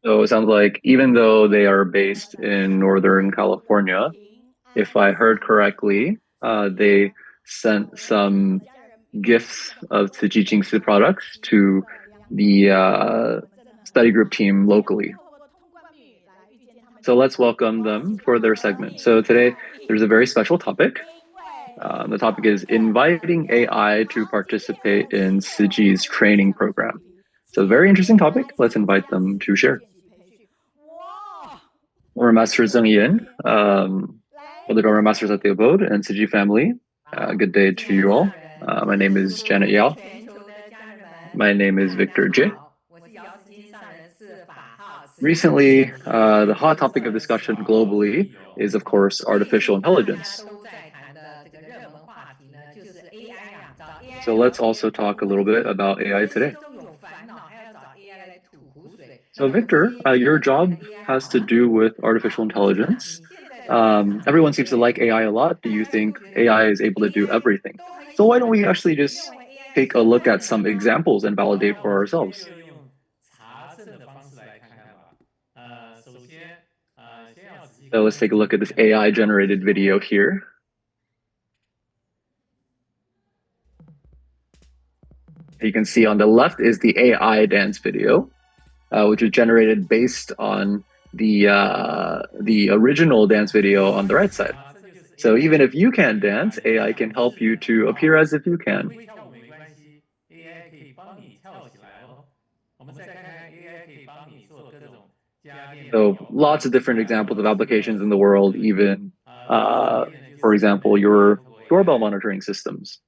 So it sounds like even though they are based in Northern California, if I heard correctly, they sent some gifts of Shijing products to the study group team locally. So let's welcome them for their segment. So today there's a very special topic. The topic is inviting AI to participate in Siji's training program. So very interesting topic. Let's invite them to share. We're Master Zheng Yin, other Dharma Masters at the Abode and Siji family. Good day to you all. My name is Janet Yao. My name is Victor J. Recently, the hot topic of discussion globally is, of course, artificial intelligence. So let's also talk a little bit about AI today. So Victor, your job has to do with artificial intelligence. Everyone seems to like AI a lot. Do you think AI is able to do everything? So why don't we actually just take a look at some examples and validate for ourselves? So let's take a look at this AI generated video here. You can see on the left is the AI dance video, which is generated based on the original dance video on the right side. So even if you can't dance, AI can help you to appear as if you can. So lots of different examples of applications in the world, even, for example, your doorbell monitoring systems.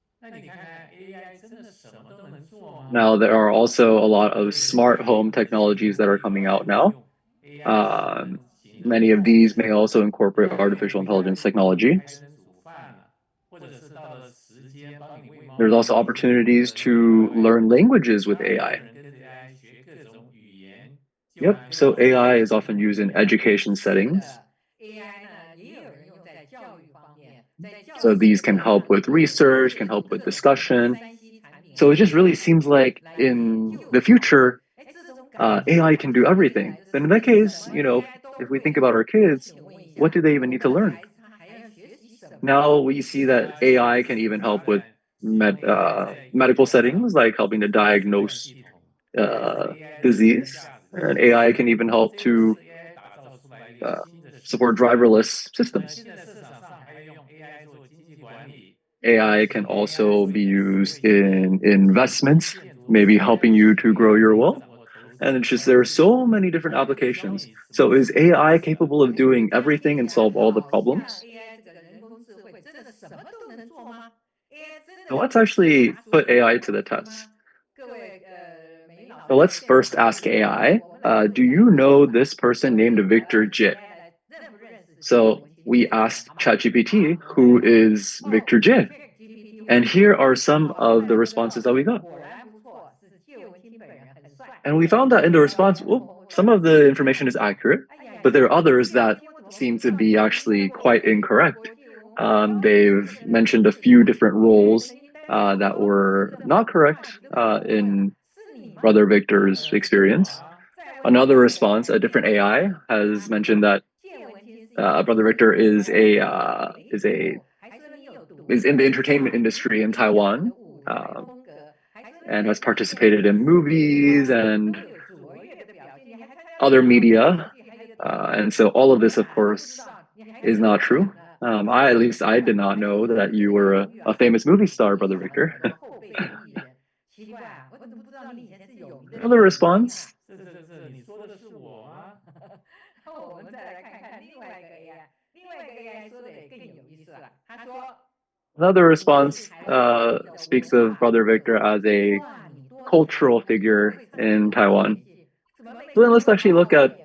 Now, there are also a lot of smart home technologies that are coming out now. Many of these may also incorporate artificial intelligence technology. There's also opportunities to learn languages with AI. Yep, so AI is often used in education settings. So these can help with research, can help with discussion. So it just really seems like in the future, AI can do everything. Then in that case, if we think about our kids, what do they even need to learn? Now we see that AI can even help with medical settings, like helping to diagnose disease. And AI can even help to uh, support driverless systems. AI can also be used in investments, maybe helping you to grow your wealth. And it's just there are so many different applications. So is AI capable of doing everything and solve all the problems? Now let's actually put AI to the test. So let's first ask AI, do you know this person named Victor J? So we asked ChatGPT, who is Victor J? And here are some of the responses that we got. And we found that in the response, well, some of the information is accurate, but there are others that seem to be actually quite incorrect. They've mentioned a few different roles that were not correct in Brother Victor's experience. Another response, a different AI, has mentioned that Brother Victor is in the entertainment industry in Taiwan, and has participated in movies and other media. And so all of this, of course, is not true. At least I did not know that you were a famous movie star, Brother Victor. Another response. Another response speaks of Brother Victor as a cultural figure in Taiwan. So then let's actually look at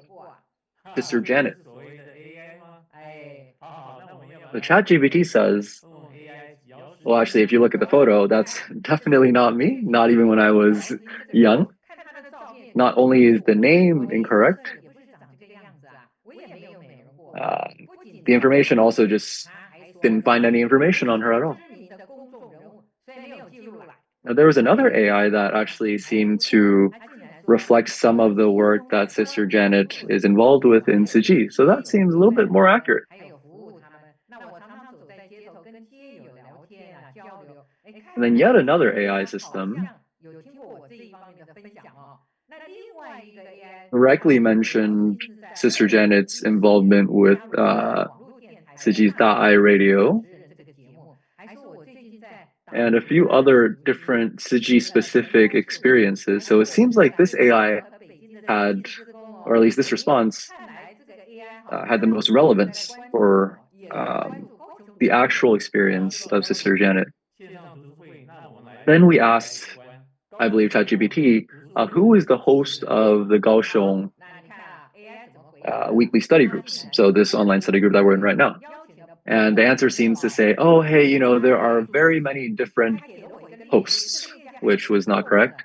Sister Janet. The ChatGPT says, well, actually, if you look at the photo, that's definitely not me, not even when I was young. Not only is the name incorrect, the information also just didn't find any information on her at all. Now, there was another AI that actually seemed to reflect some of the work that Sister Janet is involved with in Siji. So that seems a little bit more accurate. And then yet another AI system directly mentioned Sister Janet's involvement with Siji's Da'ai radio and a few other different Siji specific experiences. So it seems like this AI had, or at least this response, had the most relevance for the actual experience of Sister Janet. Then we asked, I believe, ChatGPT, who is the host of the Kaohsiung weekly study groups? So this online study group that we're in right now. And the answer seems to say, oh, hey, there are very many different hosts, which was not correct.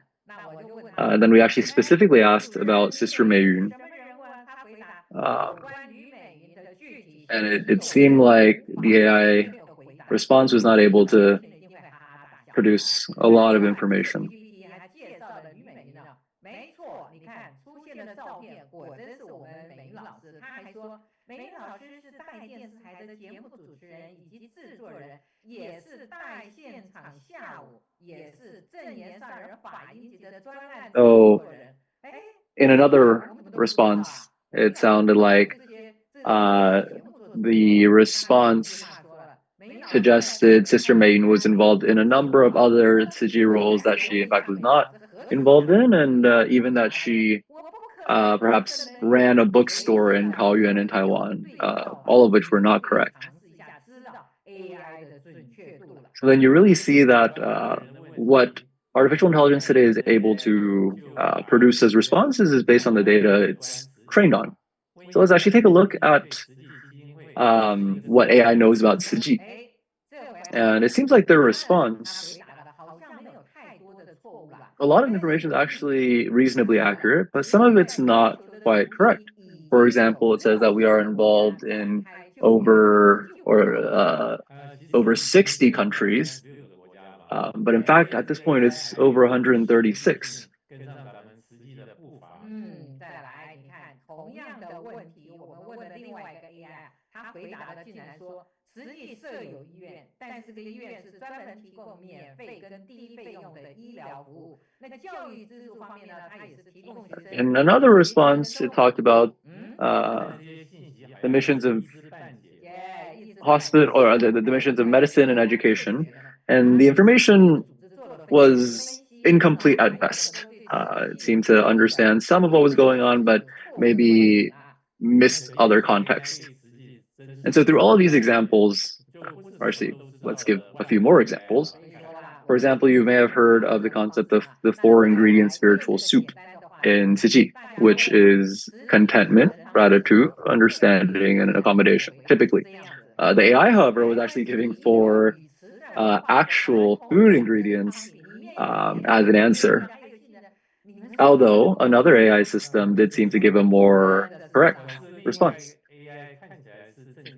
Then we actually specifically asked about Sister Meiyun. And it seemed like the AI response was not able to produce a lot of information. So in another response, it sounded like the response suggested Sister Maiden was involved in a number of other Tsuji roles that she, in fact, was not involved in, and even that she perhaps ran a bookstore in Taoyuan in Taiwan, all of which were not correct. So then you really see that what artificial intelligence today is able to produce as responses is based on the data it's trained on. So let's actually take a look at what AI knows about Siji. And it seems like their response, a lot of information is actually reasonably accurate, but some of it's not quite correct. For example, it says that we are involved in over 60 countries, but in fact, at this point, it's over 136. In another response, it talked about the missions of hospital or the missions of medicine and education, and the information was incomplete at best. It seemed to understand some of what was going on, but maybe missed other context. And so through all of these examples, actually, let's give a few more examples. For example, you may have heard of the concept of the four ingredient spiritual soup in Siji, which is contentment, gratitude, understanding, and accommodation, typically. The AI, however, was actually giving four actual food ingredients as an answer. Although another AI system did seem to give a more correct response.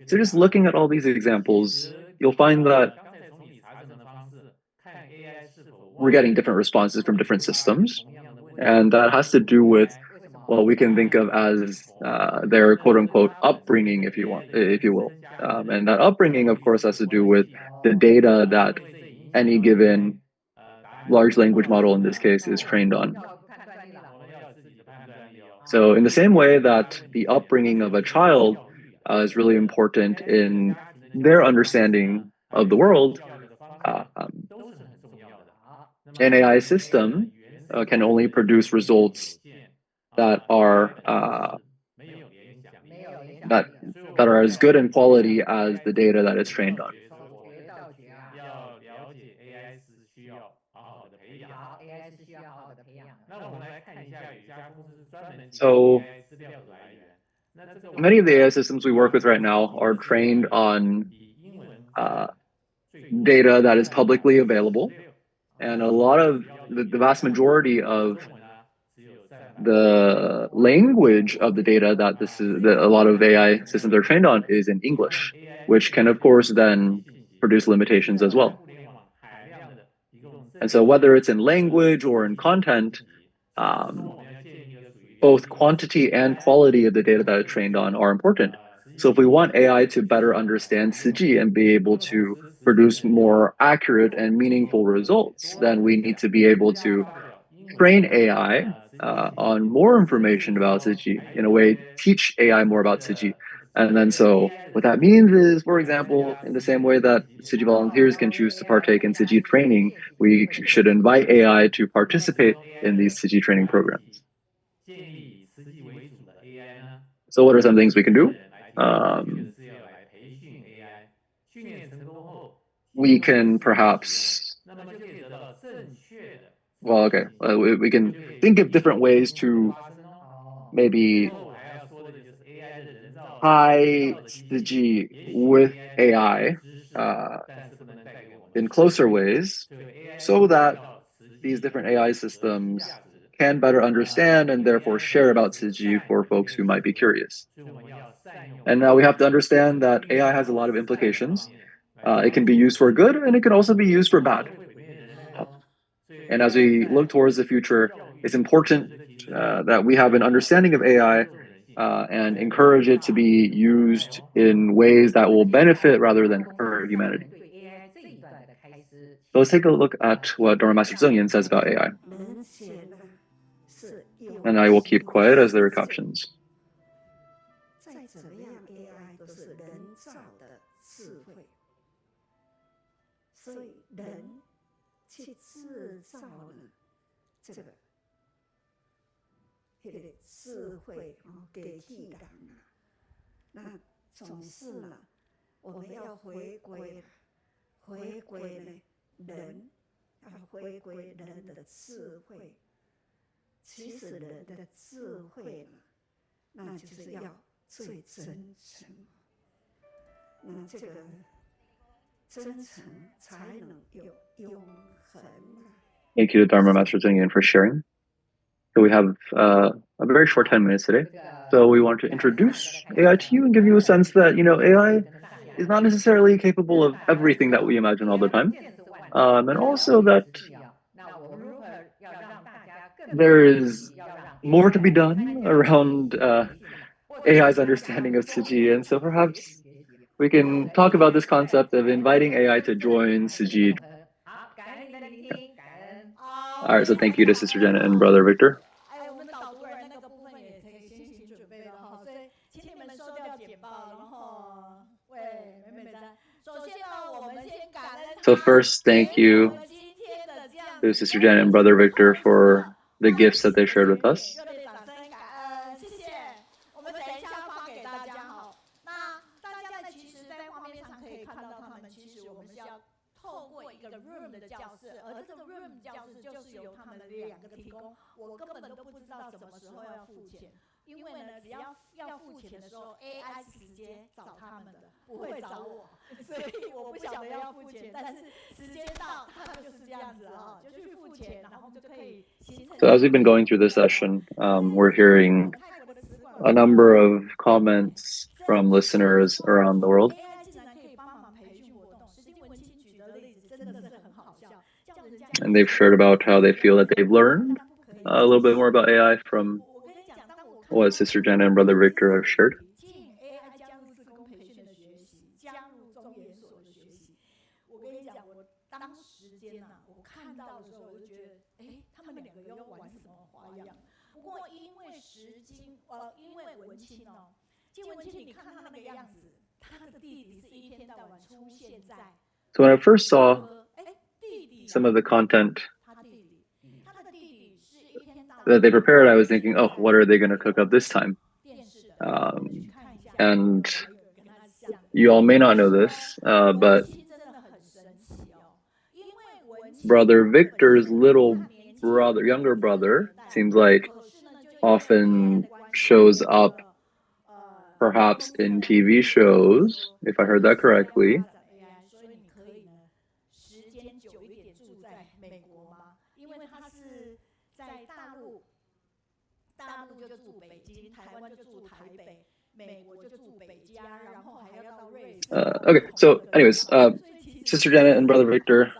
So just looking at all these examples, you'll find that we're getting different responses from different systems. And that has to do with what we can think of as their quote unquote upbringing, if you will. And that upbringing, of course, has to do with the data that any given large language model in this case is trained on. So in the same way that the upbringing of a child is really important in their understanding of the world, an AI system can only produce results that are that are as good in quality as the data that it's trained on. So many of the AI systems we work with right now are trained on data that is publicly available. And a lot of the vast majority of the language of the data that a lot of AI systems are trained on is in English, which can, of course, then produce limitations as well. And so whether it's in language or in content, um, both quantity and quality of the data that it's trained on are important. So if we want AI to better understand Ciji and be able to produce more accurate and meaningful results, then we need to be able to train AI on more information about Ciji, in a way, teach AI more about Ciji. And then so what that means is, for example, in the same way that Ciji volunteers can choose to partake in Ciji training, we should invite AI to participate in these Ciji training programs. So what are some things we can do? We can perhaps, well, okay, we can think of different ways to maybe tie Ciji with AI in closer ways so that these different AI systems can better understand and therefore share about Ciji for folks who might be curious. And now we have to understand that AI has a lot of implications. It can be used for good and it can also be used for bad. And as we look towards the future, it's important that we have an understanding of AI and encourage it to be used in ways that will benefit rather than hurt humanity. So let's take a look at what Dharma Master Zheng says about AI. And I will keep quiet as there are captions. Thank you to Dharma Master Zheng for sharing. So we have a very short 10 minutes today. So we want to introduce AI to you and give you a sense that, AI is not necessarily capable of everything that we imagine all the time. And also that there is more to be done around AI's understanding of Ciji. And so perhaps we can talk about this concept of inviting AI to join Ciji. All right, so thank you to Sister Jenna and Brother Victor. So first, thank you to Sister Jenna and Brother Victor for the gifts that they shared with us. So as we've been going through this session, we're hearing a number of comments from listeners around the world. And they've shared about how they feel that they've learned a little bit more about AI from what Sister Jenna and Brother Victor have shared. So when I first saw some of the content that they prepared, I was thinking, oh, what are they going to cook up this time? And you all may not know this, but Brother Victor's younger brother, seems like often shows up perhaps in TV shows, if I heard that correctly. Okay, so anyways, Sister Janet and Brother Victor,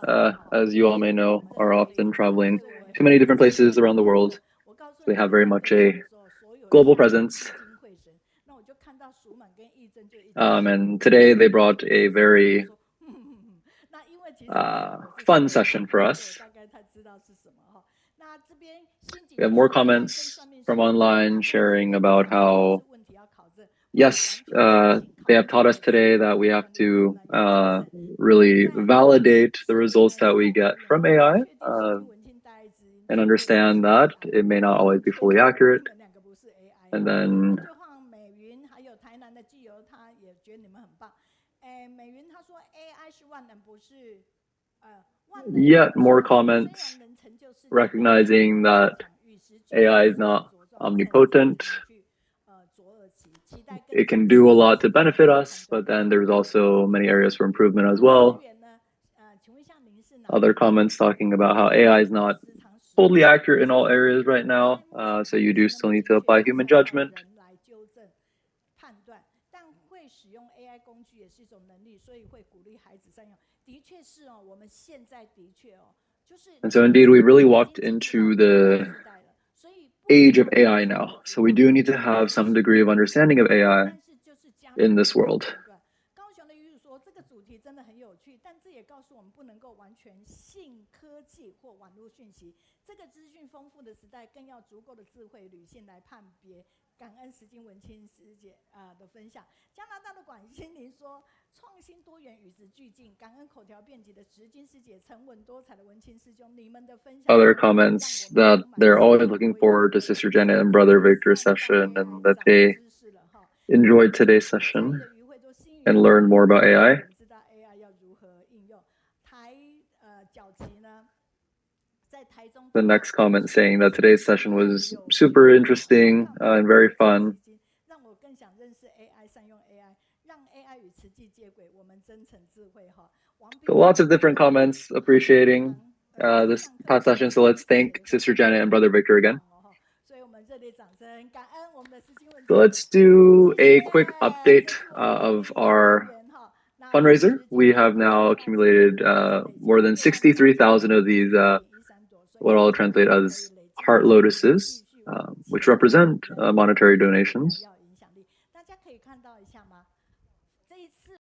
as you all may know, are often traveling to many different places around the world. So they have very much a global presence. And today they brought a very fun session for us. We have more comments from online sharing about how, yes, they have taught us today that we have to really validate the results that we get from AI and understand that it may not always be fully accurate. And then yet more comments recognizing that AI is not omnipotent. It can do a lot to benefit us, but then there's also many areas for improvement as well. Other comments talking about how AI is not totally accurate in all areas right now, so you do still need to apply human judgment. And so indeed, we really walked into the age of AI now. So we do need to have some degree of understanding of AI in this world. Other comments that they're always looking forward to Sister Janet and Brother Victor's session and that they enjoyed today's session and learned more about AI. The next comment saying that today's session was super interesting and very fun. So lots of different comments appreciating this past session. So let's thank Sister Janet and Brother Victor again. So let's do a quick update of our fundraiser. We have now accumulated more than 63,000 of these, what I'll translate as heart lotuses, which represent monetary donations.